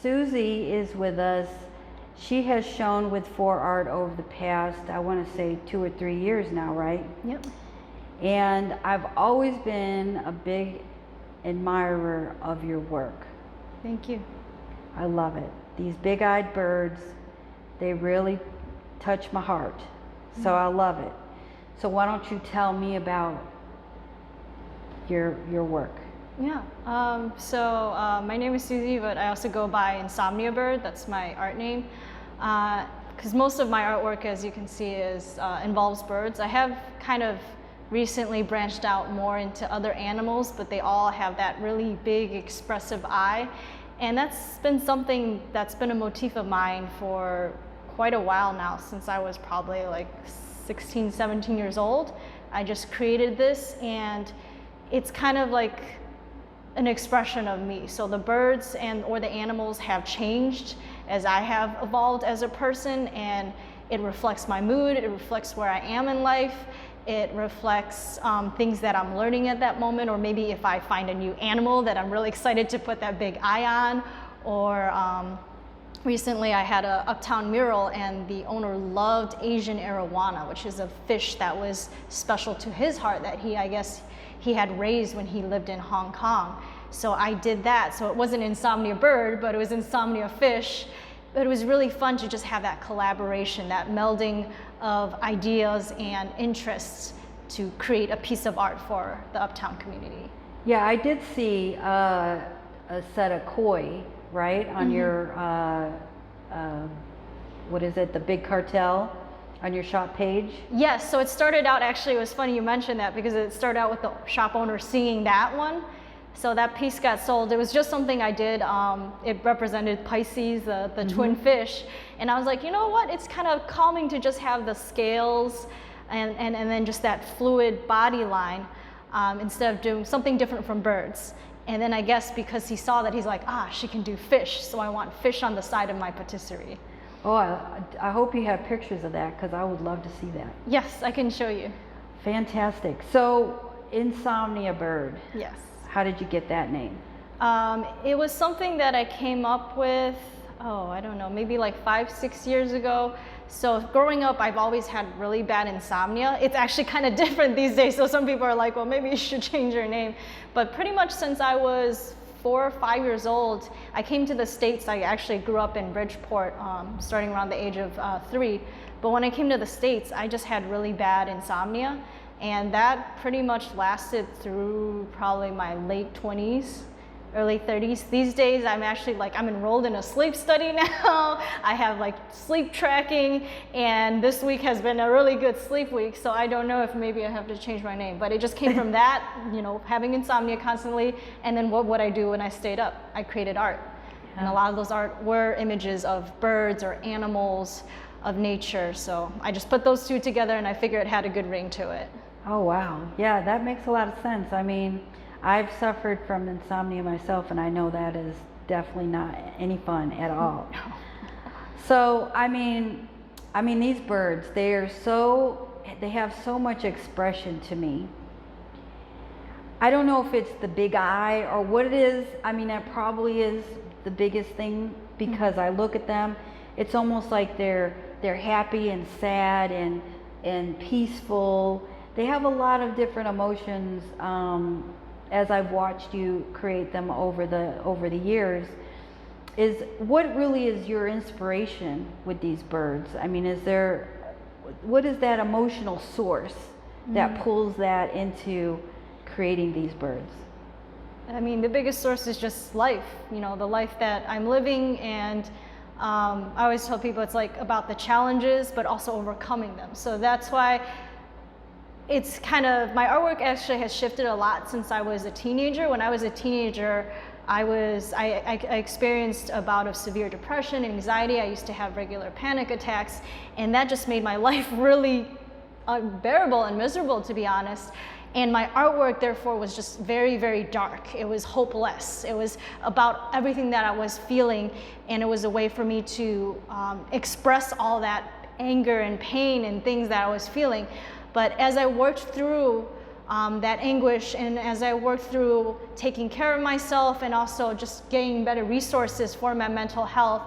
Susie is with us. She has shown with 4Art over the past, I want to say 2 or 3 years now, right? Yep. And I've always been a big admirer of your work. Thank you. I love it. These big-eyed birds, they really touch my heart. So I love it. So why don't you tell me about your work? Yeah. My name is Susie, but I also go by Insomniabird. That's my art name. Because most of my artwork, as you can see, involves birds. I have kind of recently branched out more into other animals, but they all have that really big, expressive eye. And that's been something that's been a motif of mine for quite a while now, since I was probably like 16, 17 years old. I just created this, and it's kind of like an expression of me. So the birds or the animals have changed as I have evolved as a person, and it reflects my mood, it reflects where I am in life, it reflects things that I'm learning at that moment, or maybe if I find a new animal that I'm really excited to put that big eye on, or recently I had a Uptown mural, and the owner loved Asian arowana, which is a fish that was special to his heart that I guess he had raised when he lived in Hong Kong. So I did that. So it wasn't Insomnia Bird, but it was Insomnia Fish. But it was really fun to just have that collaboration, that melding of ideas and interests to create a piece of art for the Uptown community. Yeah, I did see a set of koi, right, on your, what is it, the big cartel on your shop page? Yes, so it started out, actually, it was funny you mentioned that, because it started out with the shop owner seeing that one. So that piece got sold. It was just something I did. It represented Pisces, the twin fish. And I was like, you know what? It's kind of calming to just have the scales and then just that fluid body line instead of doing something different from birds. And then I guess because he saw that, he's like, she can do fish. So I want fish on the side of my patisserie. Oh, I hope you have pictures of that, because I would love to see that. Yes, I can show you. Fantastic. So, Insomniabird. Yes. How did you get that name? It was something that I came up with, I don't know, maybe like 5, 6 years ago. So growing up, I've always had really bad insomnia. It's actually kind of different these days. So some people are like, well, maybe you should change your name. But pretty much since I was 4 or 5 years old, I came to the States. I actually grew up in Bridgeport, starting around the age of 3. But when I came to the States, I just had really bad insomnia. And that pretty much lasted through probably my late 20s, early 30s. These days, I'm actually I'm enrolled in a sleep study now. I have like sleep tracking, and this week has been a really good sleep week. So I don't know if maybe I have to change my name, but it just came from that, having insomnia constantly. And then what would I do when I stayed up? I created art. Yeah. And a lot of those art were images of birds or animals, of nature. So I just put those two together, and I figured it had a good ring to it. Oh, wow. Yeah, that makes a lot of sense. I mean, I've suffered from insomnia myself, and I know that is definitely not any fun at all. So, I mean, these birds, they have so much expression to me. I don't know if it's the big eye or what it is. I mean, that probably is the biggest thing, because I look at them, it's almost like they're happy and sad and peaceful. They have a lot of different emotions as I've watched you create them over the years. What really is your inspiration with these birds? I mean, what is that emotional source that pulls that into creating these birds? I mean, the biggest source is just life, the life that I'm living. And I always tell people it's like about the challenges, but also overcoming them. So that's why it's kind of, my artwork actually has shifted a lot since I was a teenager. When I was a teenager, I experienced a bout of severe depression, anxiety. I used to have regular panic attacks, and that just made my life really unbearable and miserable, to be honest. And my artwork, therefore, was just very, very dark. It was hopeless. It was about everything that I was feeling, and it was a way for me to express all that anger and pain and things that I was feeling. But as I worked through that anguish, and as I worked through taking care of myself and also just getting better resources for my mental health,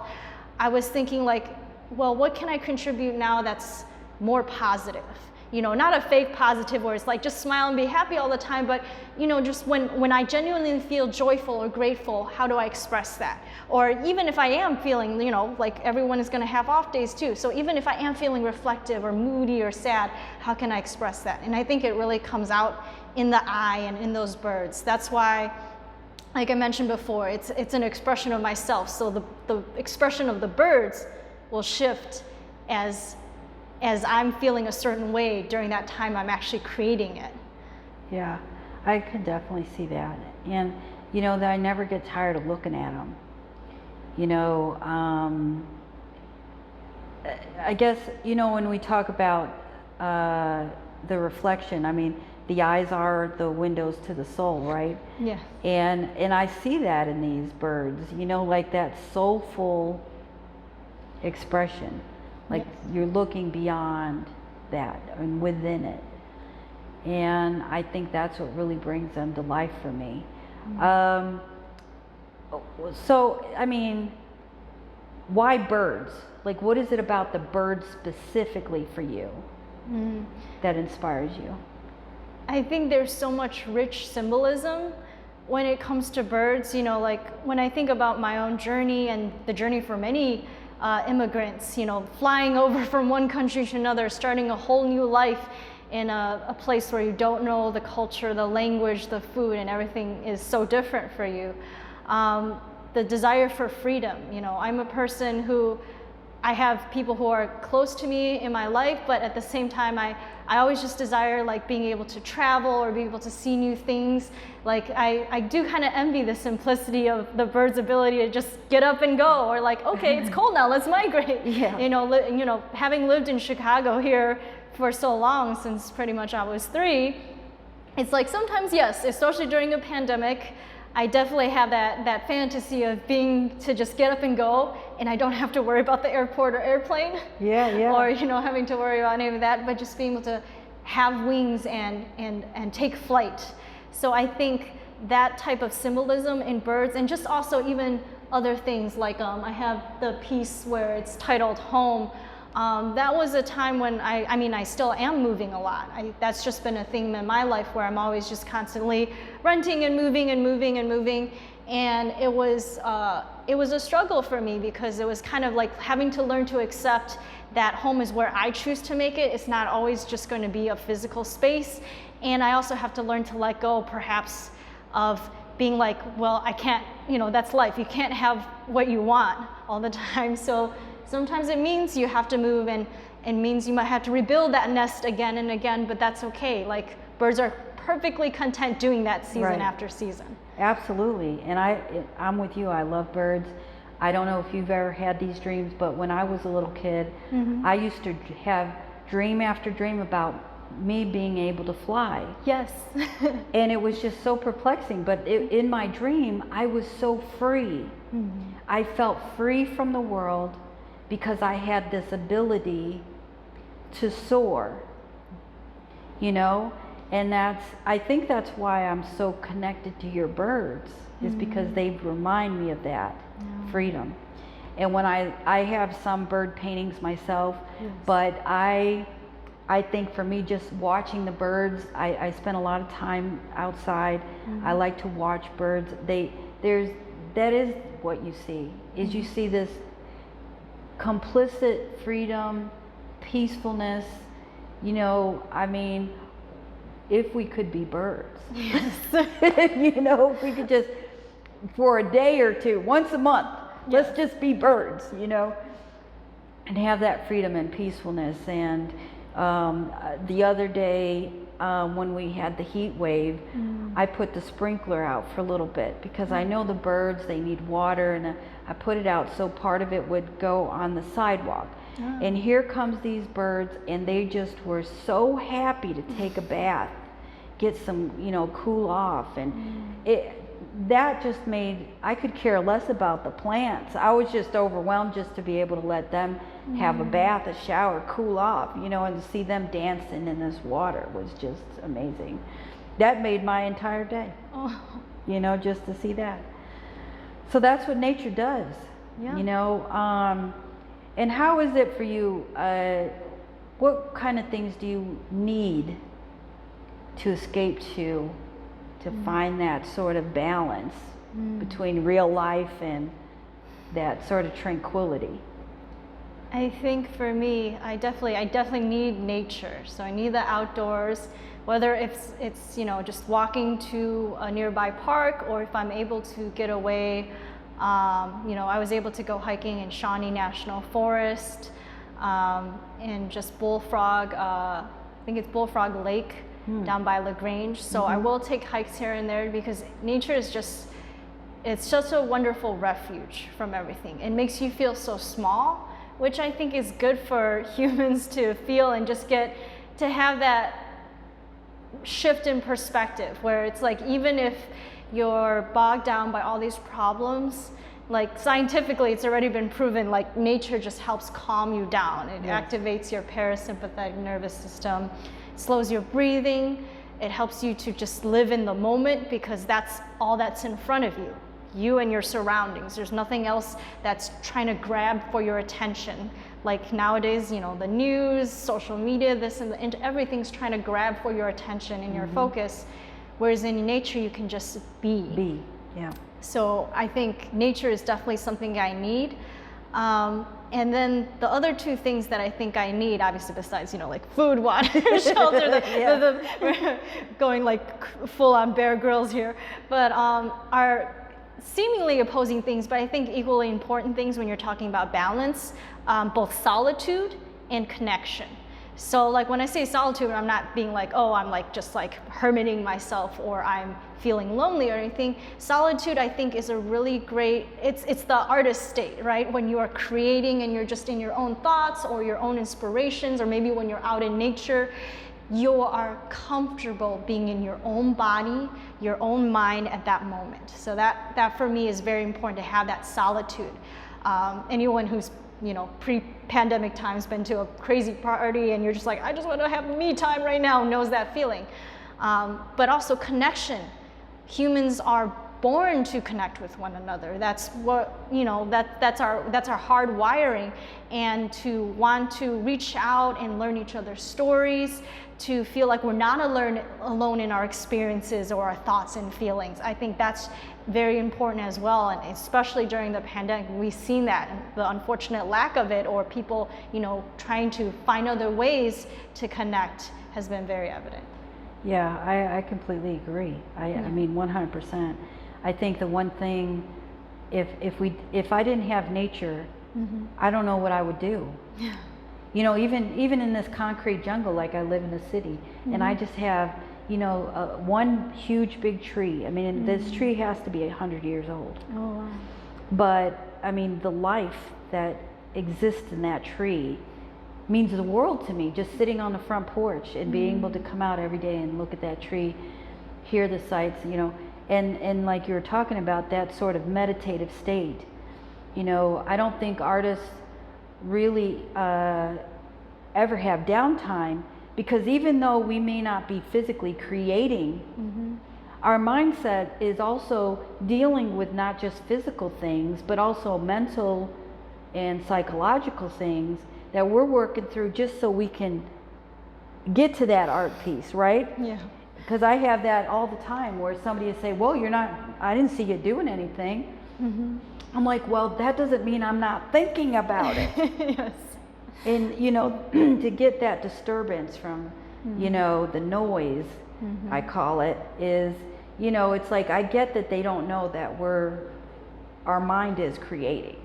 I was thinking like, well, what can I contribute now that's more positive? You know, not a fake positive where it's like just smile and be happy all the time, but you know, just when I genuinely feel joyful or grateful, how do I express that? Or even if I am feeling, you know, like everyone is going to have off days too. So even if I am feeling reflective or moody or sad, how can I express that? And I think it really comes out in the eye and in those birds. That's why, like I mentioned before, it's an expression of myself. So the expression of the birds will shift as I'm feeling a certain way during that time I'm actually creating it. Yeah, I could definitely see that. And, you know, that I never get tired of looking at them. You know, I guess, you know, when we talk about the reflection, I mean, the eyes are the windows to the soul, right? Yeah. And I see that in these birds, you know, like that soulful expression. Like you're looking beyond that and within it. And I think that's what really brings them to life for me. So, I mean, why birds? Like, what is it about the birds specifically for you that inspires you? I think there's so much rich symbolism when it comes to birds. You know, like when I think about my own journey and the journey for many immigrants, you know, flying over from one country to another, starting a whole new life in a place where you don't know the culture, the language, the food, and everything is so different for you. The desire for freedom, you know, I'm a person who, I have people who are close to me in my life, but at the same time, I always just desire like being able to travel or be able to see new things. Like I do kind of envy the simplicity of the bird's ability to just get up and go, or like, okay, it's cold now, let's migrate. Yeah. You know, having lived in Chicago here for so long, since pretty much I was 3, it's like sometimes, yes, especially during a pandemic, I definitely have that fantasy of being to just get up and go, and I don't have to worry about the airport or airplane. Yeah, yeah. Or, you know, having to worry about any of that, but just being able to have wings and take flight. So I think that type of symbolism in birds, and just also even other things like I have the piece where it's titled Home. That was a time when I mean, I still am moving a lot. That's just been a theme in my life where I'm always just constantly renting and moving and moving and moving. And it was a struggle for me because it was kind of like having to learn to accept that home is where I choose to make it. It's not always just going to be a physical space. And I also have to learn to let go perhaps of being like, well, I can't, you know, that's life. You can't have what you want all the time. So sometimes it means you have to move, and it means you might have to rebuild that nest again and again, but that's okay. Like birds are perfectly content doing that season after season. Absolutely, and I'm with you. I love birds. I don't know if you've ever had these dreams, but when I was a little kid, I used to have dream after dream about me being able to fly. Yes. And it was just so perplexing, but in my dream, I was so free. I felt free from the world because I had this ability to soar, you know? And I think that's why I'm so connected to your birds, is because they remind me of that freedom. And when I have some bird paintings myself, but I think for me, just watching the birds, I spend a lot of time outside. I like to watch birds. That is what you see, is you see this complicit freedom, peacefulness, you know, I mean, if we could be birds, you know, if we could just, for a day or two, once a month, let's just be birds, you know, and have that freedom and peacefulness. And the other day, when we had the heat wave, I put the sprinkler out for a little bit because I know the birds, they need water, and I put it out so part of it would go on the sidewalk. And here comes these birds, and they just were so happy to take a bath, get some, you know, cool off. And that just made, I could care less about the plants. I was just overwhelmed just to be able to let them have a bath, a shower, cool off, you know, and to see them dancing in this water was just amazing. That made my entire day, you know, just to see that. So that's what nature does, you know. And how is it for you? What kind of things do you need to escape to find that sort of balance between real life and that sort of tranquility? I think for me, I definitely need nature. So I need the outdoors, whether it's you know, just walking to a nearby park, or if I'm able to get away. You know, I was able to go hiking in Shawnee National Forest, and just Bullfrog, I think it's Bullfrog Lake down by LaGrange. So I will take hikes here and there, because nature is just, it's just a wonderful refuge from everything. It makes you feel so small, which I think is good for humans to feel, and just get to have that shift in perspective, where it's like, even if you're bogged down by all these problems, like scientifically it's already been proven, like nature just helps calm you down. It activates your parasympathetic nervous system, slows your breathing, it helps you to just live in the moment, because that's all that's in front of you. You and your surroundings. There's nothing else that's trying to grab for your attention. Like nowadays, you know, the news, social media, this and everything's trying to grab for your attention and your focus. Whereas in nature, you can just be. Be, yeah. So I think nature is definitely something I need. And then the other two things that I think I need, obviously besides, you know, like food, water, shelter, we're going like full on Bear Grylls here, but are seemingly opposing things, but I think equally important things when you're talking about balance, both solitude and connection. So like when I say solitude, I'm not being like, oh, I'm like just like hermiting myself, or I'm feeling lonely or anything. Solitude, I think, is a really great, it's the artist state, right? When you are creating and you're just in your own thoughts or your own inspirations, or maybe when you're out in nature, you are comfortable being in your own body, your own mind at that moment. So that for me is very important, to have that solitude. Anyone who's, you know, pre-pandemic times been to a crazy party and you're just like, I just want to have me time right now, knows that feeling. But also connection. Humans are born to connect with one another. That's what, you know, that's our hard wiring. And to want to reach out and learn each other's stories, to feel like we're not alone in our experiences or our thoughts and feelings. I think that's very important as well, and especially during the pandemic, we've seen that, the unfortunate lack of it, or people, you know, trying to find other ways to connect has been very evident. Yeah, I completely agree. I mean, 100%. I think the one thing, if I didn't have nature, I don't know what I would do. Yeah. You know, even in this concrete jungle, like I live in a city, and I just have, you know, one huge big tree. I mean, this tree has to be 100 years old. Oh, wow. But I mean, the life that exists in that tree means the world to me. Just sitting on the front porch and being able to come out every day and look at that tree, hear the sights, you know, and like you were talking about, that sort of meditative state. You know, I don't think artists really ever have downtime, because even though we may not be physically creating, our mindset is also dealing with not just physical things, but also mental and psychological things that we're working through, just so we can get to that art piece, right? Yeah. Because I have that all the time, where somebody will say, well, I didn't see you doing anything. I'm like, well, that doesn't mean I'm not thinking about it. Yes. And, you know, to get that disturbance from, you know, the noise, I call it, is, you know, it's like, I get that they don't know that our mind is creating,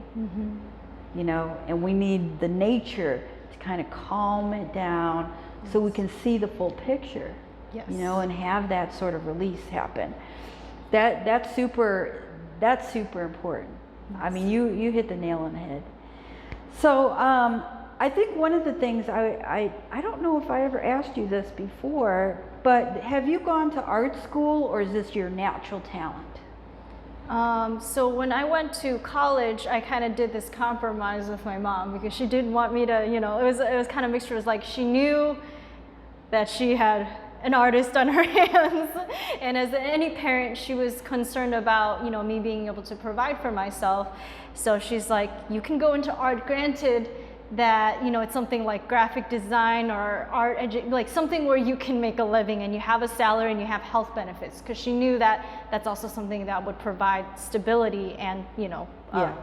you know, and we need the nature to kind of calm it down, so we can see the full picture, you know, and have that sort of release happen. That's super important. I mean, you hit the nail on the head. So I think one of the things, I don't know if I ever asked you this before, but have you gone to art school, or is this your natural talent? So when I went to college, I kind of did this compromise with my mom because she didn't want me to, it was kind of mixture. It was like she knew that she had an artist on her hands, and as any parent, she was concerned about, me being able to provide for myself. So she's like, you can go into art, granted that, it's something like graphic design or art, like something where you can make a living and you have a salary and you have health benefits, because she knew that that's also something that would provide stability and,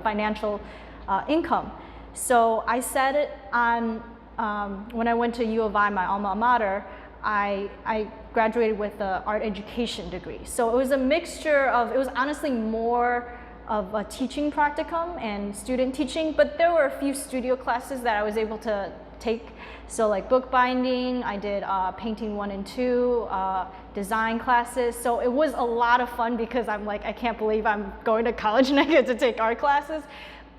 financial income. So I set it on, when I went to U of I, my alma mater, I graduated with an art education degree. So it was a mixture of, it was honestly more of a teaching practicum and student teaching, but there were a few studio classes that I was able to take. So like bookbinding, I did painting 1 and 2, design classes. So it was a lot of fun because I'm like, I can't believe I'm going to college and I get to take art classes.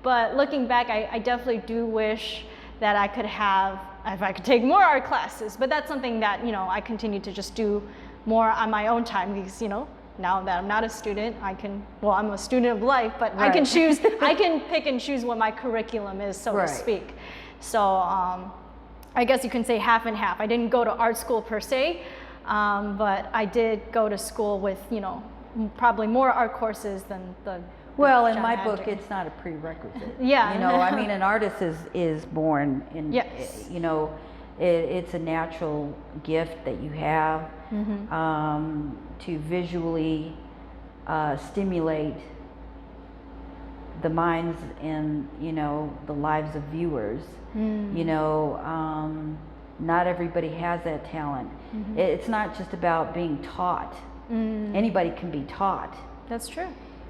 But looking back, I definitely do wish that I could have, if I could take more art classes. But that's something that, I continue to just do more on my own time because, now that I'm not a student, I'm a student of life, but right. I can choose, I can pick and choose what my curriculum is, so right. to speak. So I guess you can say half and half. I didn't go to art school per se, but I did go to school with, probably more art courses than the well, in my book, it's not a prerequisite. Yeah. I mean, an artist is born in, yes. It's a natural gift that you have to visually stimulate the minds and, the lives of viewers. Not everybody has that talent. It's not just about being taught. Anybody can be taught. That's true.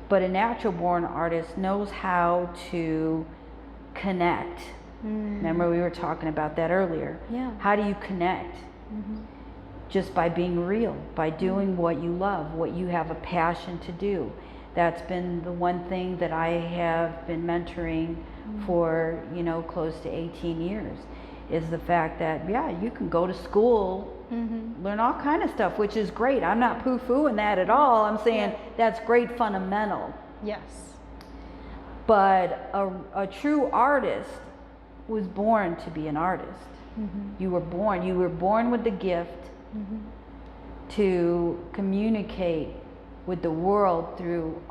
But a natural born artist knows how to connect. Remember we were talking about that earlier. Yeah. How do you connect? Just by being real, by doing what you love, what you have a passion to do. That's been the one thing that I have been mentoring for, close to 18 years, is the fact that, you can go to school, learn all kind of stuff, which is great. I'm not poo-pooing that at all. I'm saying that's great fundamental. Yes. But a true artist was born to be an artist. You were born with the gift to communicate with the world through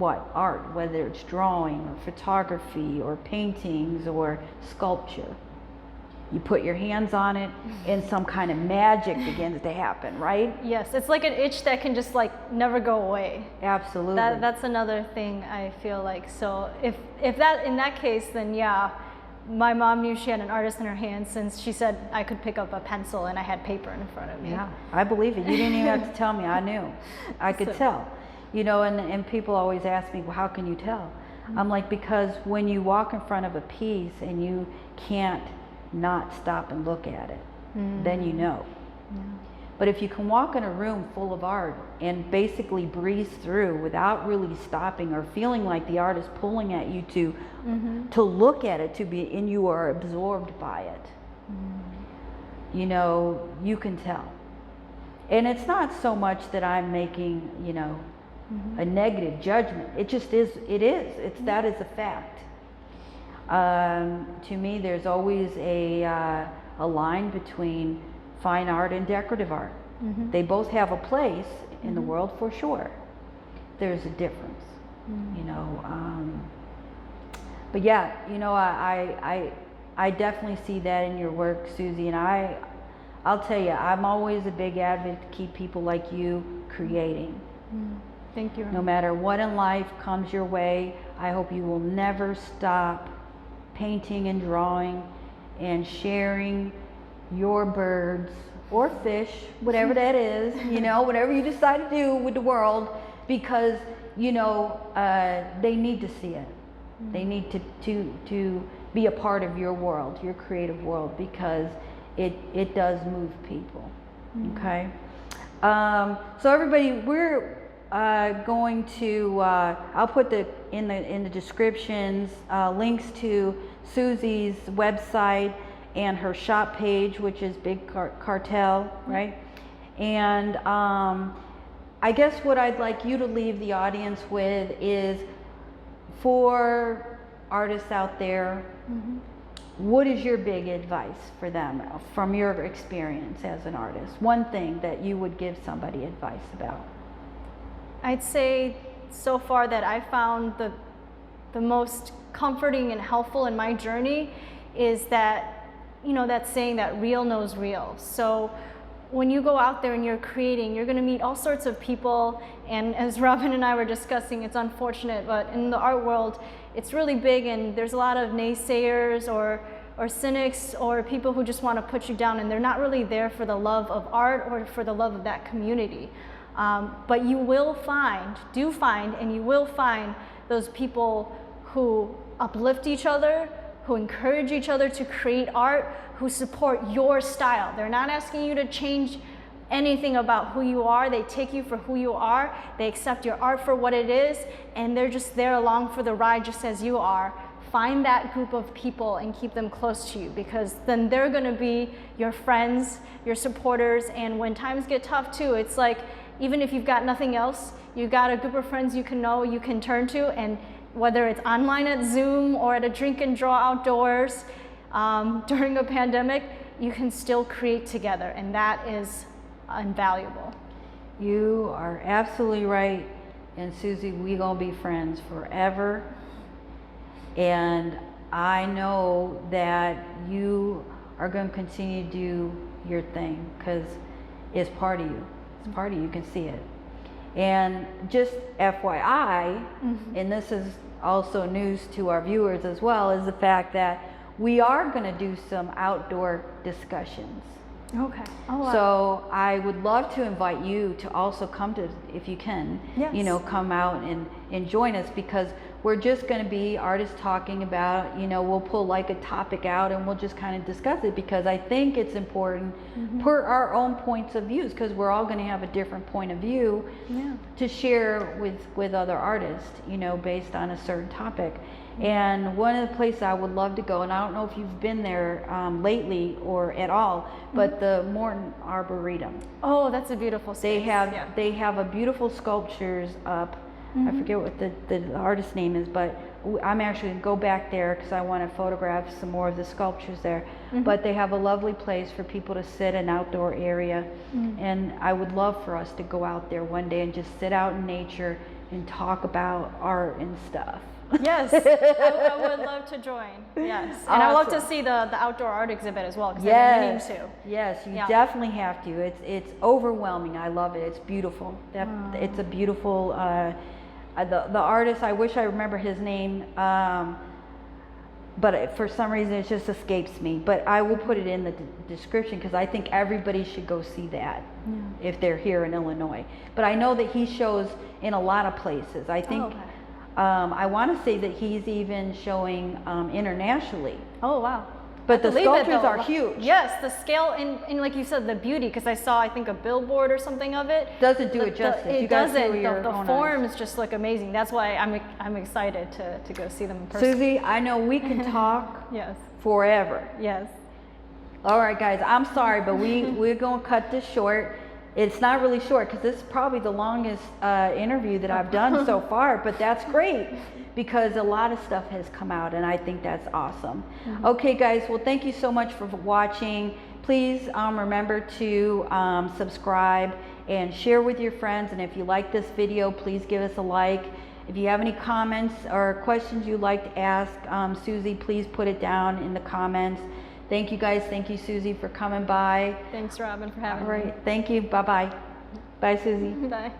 art, whether it's drawing or photography or paintings or sculpture. You put your hands on it and some kind of magic begins to happen, right? Yes, it's like an itch that can just never go away. Absolutely. That's another thing I feel like. So if that, in that case, then my mom knew she had an artist in her hands since she said I could pick up a pencil and I had paper in front of me. Yeah, I believe it. You didn't even have to tell me. I knew. I could tell. And people always ask me, well, how can you tell? I'm like, because when you walk in front of a piece and you can't not stop and look at it, then you know. Yeah. But if you can walk in a room full of art and basically breeze through without really stopping or feeling like the art is pulling at you to look at it, and you are absorbed by it, you can tell. And it's not so much that I'm making, a negative judgment. It just is. It is. That is a fact. To me, there's always a line between fine art and decorative art. They both have a place in the world for sure. There's a difference, But I definitely see that in your work, Susie. And I'll tell you, I'm always a big advocate to keep people like you creating. Thank you. No matter what in life comes your way, I hope you will never stop painting and drawing and sharing your birds or fish, whatever that is, whatever you decide to do with the world, because, they need to see it. They need to be a part of your world, your creative world, because it does move people. Okay? So everybody, we're going to, I'll put in the descriptions links to Susie's website and her shop page, which is Big Cartel, right? And I guess what I'd like you to leave the audience with is, for artists out there, what is your big advice for them from your experience as an artist? One thing that you would give somebody advice about. I'd say so far that I found the most comforting and helpful in my journey is that, you know, that saying that real knows real. So when you go out there and you're creating, you're going to meet all sorts of people, and as Robin and I were discussing, it's unfortunate, but in the art world, it's really big, and there's a lot of naysayers or cynics or people who just want to put you down, and they're not really there for the love of art or for the love of that community. But you will find, and you will find those people who uplift each other, who encourage each other to create art, who support your style. They're not asking you to change anything about who you are. They take you for who you are. They accept your art for what it is, and they're just there along for the ride just as you are. Find that group of people and keep them close to you, because then they're gonna be your friends, your supporters, and when times get tough too, it's like, even if you've got nothing else, you've got a group of friends you can turn to, and whether it's online at Zoom or at a drink and draw outdoors during a pandemic, you can still create together, and that is invaluable. You are absolutely right, and Susie, we gonna be friends forever, and I know that you are gonna continue to do your thing, because it's part of you. It's part of you, you can see it. And just FYI, and this is also news to our viewers as well, is the fact that we are going to do some outdoor discussions. Okay. Oh, wow. So I would love to invite you to also come to, if you can, yes, you know, come out and join us, because we're just going to be artists talking about, you know, we'll pull like a topic out and we'll just kind of discuss it, because I think it's important per our own points of views, because we're all going to have a different point of view to share with other artists, you know, based on a certain topic. And one of the places I would love to go, and I don't know if you've been there lately or at all, but the Morton Arboretum. Oh, that's a beautiful space. They have a beautiful sculptures up. I forget what the artist's name is, but I'm actually going to go back there because I want to photograph some more of the sculptures there. But they have a lovely place for people to sit, an outdoor area. And I would love for us to go out there one day and just sit out in nature and talk about art and stuff. Yes, I would love to join. Yes, and awesome. I love to see the outdoor art exhibit as well, because I've been meaning to. Yes, you definitely have to. It's overwhelming. I love it. It's beautiful. It's a beautiful. The artist, I wish I remember his name, but for some reason it just escapes me. But I will put it in the description, because I think everybody should go see that if they're here in Illinois. But I know that he shows in a lot of places. I think. Oh, okay. I want to say that he's even showing internationally. Oh, wow. But the sculptures are huge. Yes, the scale and like you said, the beauty, because I saw, I think, a billboard or something of it. Doesn't do it justice. It doesn't. The forms just look amazing. That's why I'm excited to go see them in person. Susie, I know we can talk forever. Yes. All right, guys, I'm sorry, but we're going to cut this short. It's not really short, because this is probably the longest interview that I've done so far, but that's great, because a lot of stuff has come out, and I think that's awesome. Okay, guys, well, thank you so much for watching. Please remember to subscribe and share with your friends, and if you like this video, please give us a like. If you have any comments or questions you'd like to ask Susie, please put it down in the comments. Thank you, guys. Thank you, Susie, for coming by. Thanks, Robin, for having me. All right. Thank you. Bye-bye. Bye, Susie. Bye.